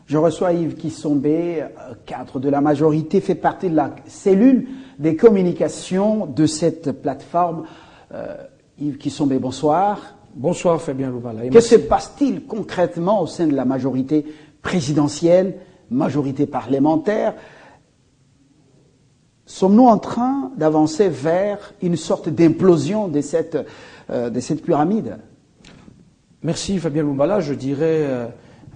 Je reçois Yves Kissombé, cadre de la majorité, fait partie de la cellule des communications de cette plateforme. Yves Kissombé, bonsoir. Bonsoir Fabien Loubala. Que se passe-t-il concrètement au sein de la majorité présidentielle, majorité parlementaire? Sommes-nous en train d'avancer vers une sorte d'implosion de cette pyramide? Merci Fabien Loubala. Je dirais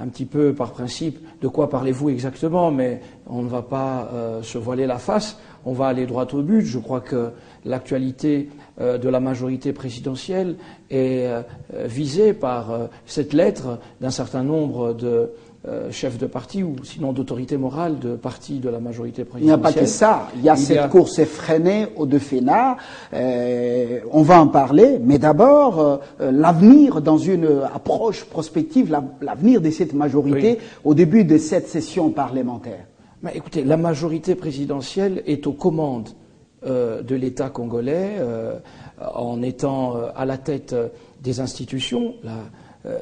un petit peu par principe de quoi parlez-vous exactement, mais on ne va pas se voiler la face, on va aller droit au but. Je crois que l'actualité de la majorité présidentielle est visée par cette lettre d'un certain nombre de chefs de parti ou sinon d'autorité morale de parti de la majorité présidentielle. Il n'y a pas que ça. Il y a cette course effrénée au Defena. On va en parler, mais d'abord, l'avenir dans une approche prospective, l'avenir de cette majorité au début de cette session parlementaire. Mais écoutez, la majorité présidentielle est aux commandes de l'État congolais en étant à la tête des institutions.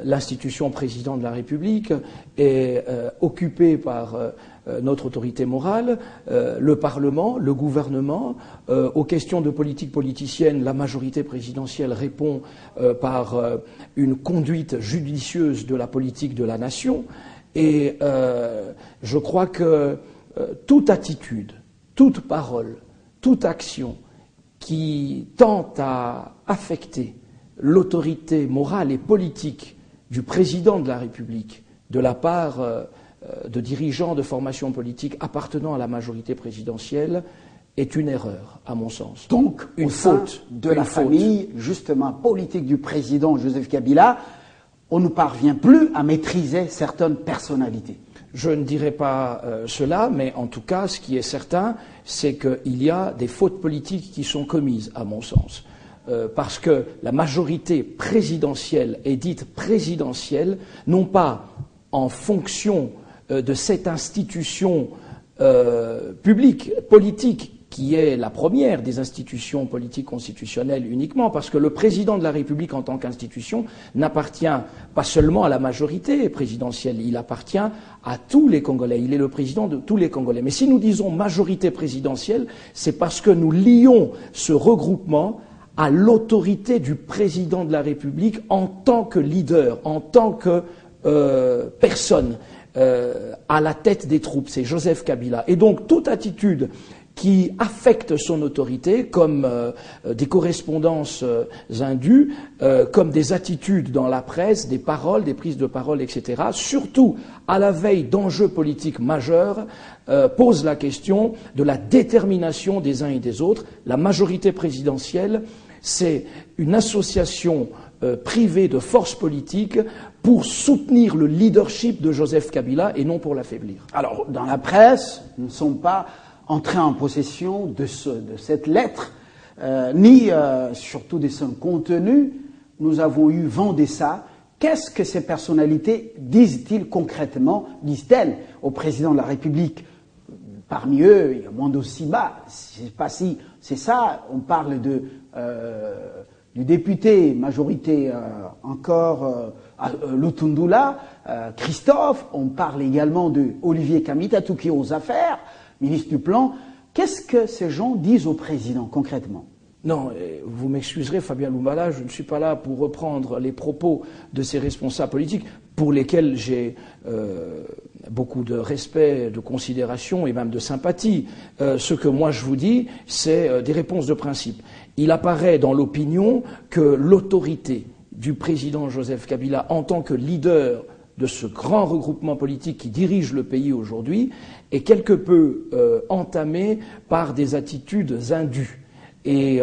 L'institution président de la République est occupée par notre autorité morale, le Parlement, le gouvernement. Aux questions de politique politicienne, la majorité présidentielle répond par une conduite judicieuse de la politique de la nation. Et je crois que toute attitude, toute parole, toute action qui tente à affecter l'autorité morale et politique du président de la République de la part de dirigeants de formations politiques appartenant à la majorité présidentielle est une erreur, à mon sens. Donc, une faute de la famille, justement, politique du président Joseph Kabila, on ne parvient plus à maîtriser certaines personnalités. Je ne dirais pas cela, mais en tout cas, ce qui est certain, c'est qu'il y a des fautes politiques qui sont commises, à mon sens. Parce que la majorité présidentielle est dite présidentielle, non pas en fonction de cette institution publique, politique, qui est la première des institutions politiques constitutionnelles uniquement, parce que le président de la République en tant qu'institution n'appartient pas seulement à la majorité présidentielle, il appartient à tous les Congolais, il est le président de tous les Congolais. Mais si nous disons majorité présidentielle, c'est parce que nous lions ce regroupement à l'autorité du président de la République en tant que leader, en tant que personne à la tête des troupes. C'est Joseph Kabila. Et donc toute attitude qui affecte son autorité, comme des correspondances indues, comme des attitudes dans la presse, des paroles, des prises de parole, etc., surtout à la veille d'enjeux politiques majeurs, pose la question de la détermination des uns et des autres. La majorité présidentielle, c'est une association privée de forces politiques pour soutenir le leadership de Joseph Kabila et non pour l'affaiblir. Alors, dans la presse, nous ne sommes pas entrés en possession de cette lettre, ni surtout de son contenu. Nous avons eu vent de ça. Qu'est-ce que ces personnalités disent-ils concrètement, disent-elles au président de la République? Parmi eux, il y a Mwando Siba. Je ne sais pas si c'est ça. On parle du député majorité encore Lutundula, Christophe. On parle également de Olivier Kamitatou qui est aux affaires, ministre du Plan. Qu'est-ce que ces gens disent au président concrètement? Non, vous m'excuserez Fabien Loubala, je ne suis pas là pour reprendre les propos de ces responsables politiques pour lesquels j'ai beaucoup de respect, de considération et même de sympathie. Ce que moi je vous dis, c'est des réponses de principe. Il apparaît dans l'opinion que l'autorité du président Joseph Kabila en tant que leader de ce grand regroupement politique qui dirige le pays aujourd'hui est quelque peu entamée par des attitudes indues. Et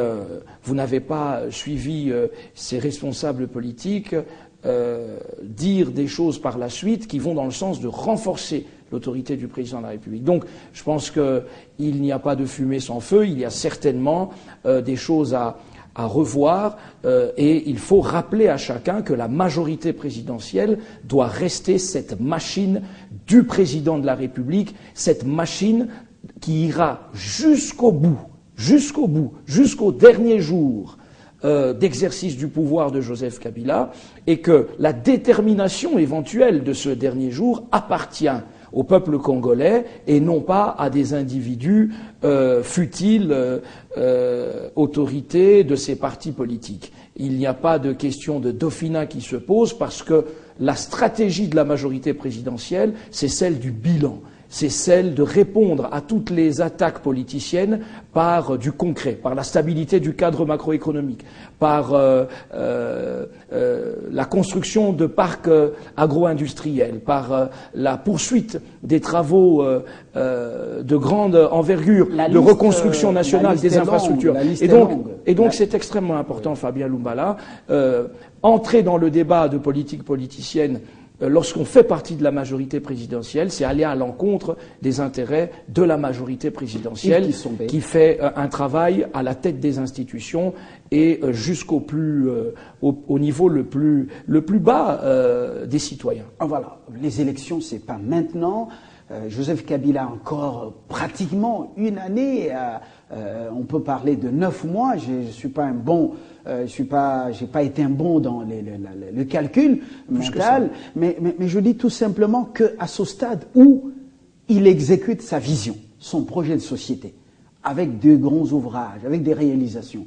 vous n'avez pas suivi ces responsables politiques dire des choses par la suite qui vont dans le sens de renforcer l'autorité du président de la République. Donc je pense qu'il n'y a pas de fumée sans feu, il y a certainement des choses à revoir et il faut rappeler à chacun que la majorité présidentielle doit rester cette machine du président de la République, cette machine qui ira jusqu'au bout, jusqu'au dernier jour d'exercice du pouvoir de Joseph Kabila, et que la détermination éventuelle de ce dernier jour appartient au peuple congolais et non pas à des individus futiles, autorités de ces partis politiques. Il n'y a pas de question de dauphinat qui se pose parce que la stratégie de la majorité présidentielle, c'est celle du bilan. C'est celle de répondre à toutes les attaques politiciennes par du concret, par la stabilité du cadre macroéconomique, par la construction de parcs agro-industriels, par la poursuite des travaux de grande envergure, de reconstruction nationale des infrastructures. Et donc c'est extrêmement important, Fabien Lumbala, entrer dans le débat de politique politicienne lorsqu'on fait partie de la majorité présidentielle, c'est aller à l'encontre des intérêts de la majorité présidentielle qui fait un travail à la tête des institutions et jusqu'au au niveau le plus bas des citoyens. Voilà, les élections, c'est pas maintenant. Joseph Kabila a encore pratiquement une année. On peut parler de 9 mois. Je suis pas un bon. J'ai pas été un bon dans le calcul mental, mais je dis tout simplement qu'à ce stade où il exécute sa vision, son projet de société, avec de grands ouvrages, avec des réalisations,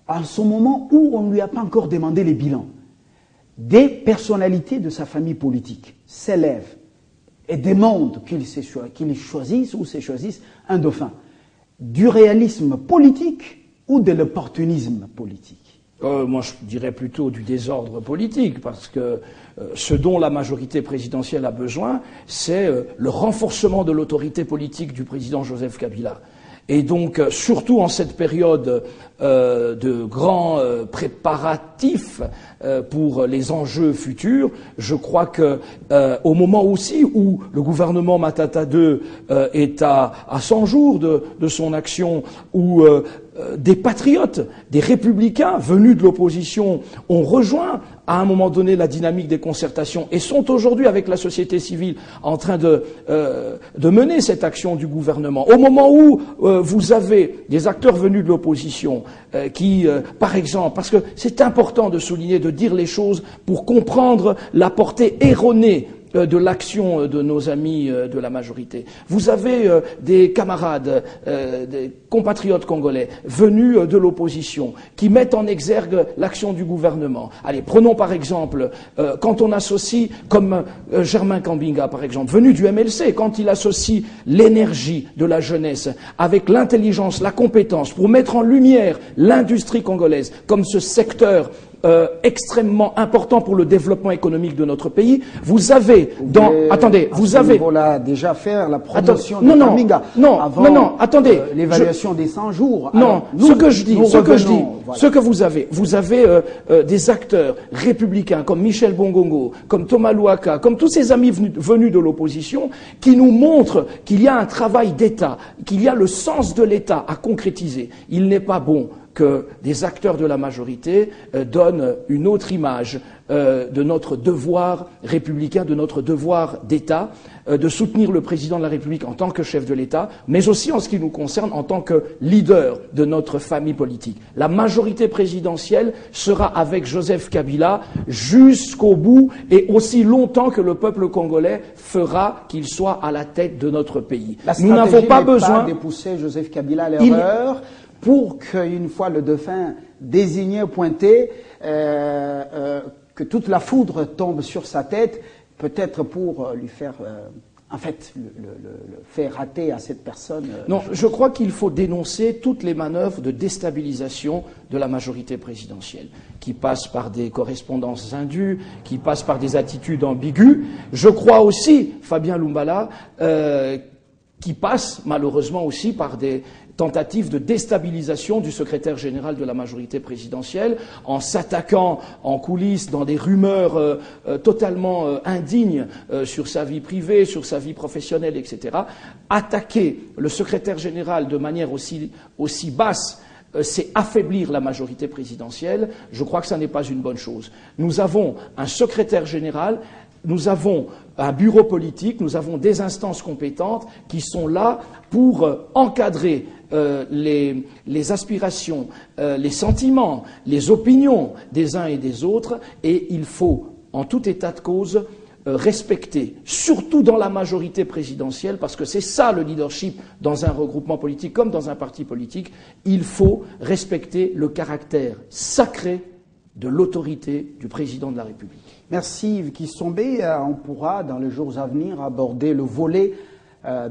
à ce moment où on ne lui a pas encore demandé les bilans, des personnalités de sa famille politique s'élèvent et demandent qu'ils choisissent ou se choisissent un dauphin, du réalisme politique ou de l'opportunisme politique? Moi, je dirais plutôt du désordre politique, parce que ce dont la majorité présidentielle a besoin, c'est le renforcement de l'autorité politique du président Joseph Kabila. Et donc, surtout en cette période de grands préparatifs pour les enjeux futurs, je crois que au moment aussi où le gouvernement Matata II est à 100 jours de son action, où des patriotes, des républicains venus de l'opposition ont rejoint à un moment donné la dynamique des concertations et sont aujourd'hui avec la société civile en train de mener cette action du gouvernement. Au moment où vous avez des acteurs venus de l'opposition qui, par exemple, parce que c'est important de souligner, de dire les choses pour comprendre la portée erronée de l'action de nos amis de la majorité. Vous avez des camarades, des compatriotes congolais venus de l'opposition qui mettent en exergue l'action du gouvernement. Allez, prenons par exemple, quand on associe, comme Germain Kambinga par exemple, venu du MLC, quand il associe l'énergie de la jeunesse avec l'intelligence, la compétence pour mettre en lumière l'industrie congolaise comme ce secteur extrêmement important pour le développement économique de notre pays. Vous avez vous avez voilà déjà faire la promotion de Kambinga avant attendez, l'évaluation des 100 jours. Non, alors, ce que vous avez des acteurs républicains comme Michel Bongongo, comme Thomas Louaka, comme tous ces amis venus de l'opposition qui nous montrent qu'il y a un travail d'État, qu'il y a le sens de l'État à concrétiser. Il n'est pas bon que des acteurs de la majorité donnent une autre image de notre devoir républicain, de notre devoir d'État, de soutenir le président de la République en tant que chef de l'État, mais aussi en ce qui nous concerne en tant que leader de notre famille politique. La majorité présidentielle sera avec Joseph Kabila jusqu'au bout et aussi longtemps que le peuple congolais fera qu'il soit à la tête de notre pays. Nous n'avons pas besoin de pousser Joseph Kabila à l'erreur. Pour qu'une fois le dauphin désigné, pointé, que toute la foudre tombe sur sa tête, peut-être pour lui faire, le faire rater à cette personne. Non, je crois qu'il faut dénoncer toutes les manœuvres de déstabilisation de la majorité présidentielle, qui passent par des correspondances indues, qui passent par des attitudes ambiguës. Je crois aussi, Fabien Lumbala, qui passe malheureusement aussi par des tentative de déstabilisation du secrétaire général de la majorité présidentielle en s'attaquant en coulisses dans des rumeurs totalement indignes sur sa vie privée, sur sa vie professionnelle, etc. Attaquer le secrétaire général de manière aussi basse, c'est affaiblir la majorité présidentielle. Je crois que ça n'est pas une bonne chose. Nous avons un secrétaire général, nous avons un bureau politique, nous avons des instances compétentes qui sont là pour encadrer les aspirations, les sentiments, les opinions des uns et des autres, et il faut, en tout état de cause, respecter, surtout dans la majorité présidentielle, parce que c'est ça le leadership dans un regroupement politique comme dans un parti politique, il faut respecter le caractère sacré de l'autorité du président de la République. Merci Yves Kissombé. On pourra dans les jours à venir aborder le volet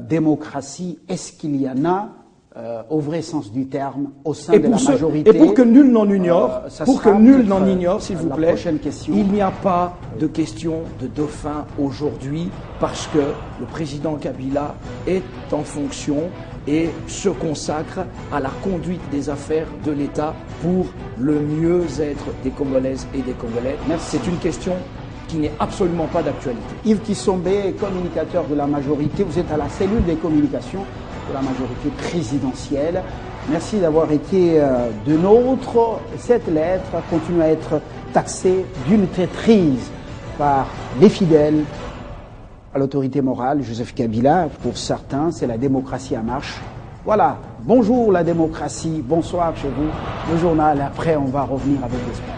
démocratie. Est-ce qu'il y en a au vrai sens du terme, au sein de la majorité. Et pour que nul n'en ignore, s'il vous plaît, il n'y a pas de question de dauphin aujourd'hui parce que le président Kabila est en fonction et se consacre à la conduite des affaires de l'État pour le mieux-être des Congolaises et des Congolais. C'est une question qui n'est absolument pas d'actualité. Yves Kissombé, communicateur de la majorité, vous êtes à la cellule des communications de la majorité présidentielle. Merci d'avoir été de nôtres. Cette lettre continue à être taxée d'une traîtrise par les fidèles à l'autorité morale. Joseph Kabila, pour certains, c'est la démocratie en marche. Voilà, bonjour la démocratie, bonsoir chez vous. Le journal, après on va revenir avec l'espoir.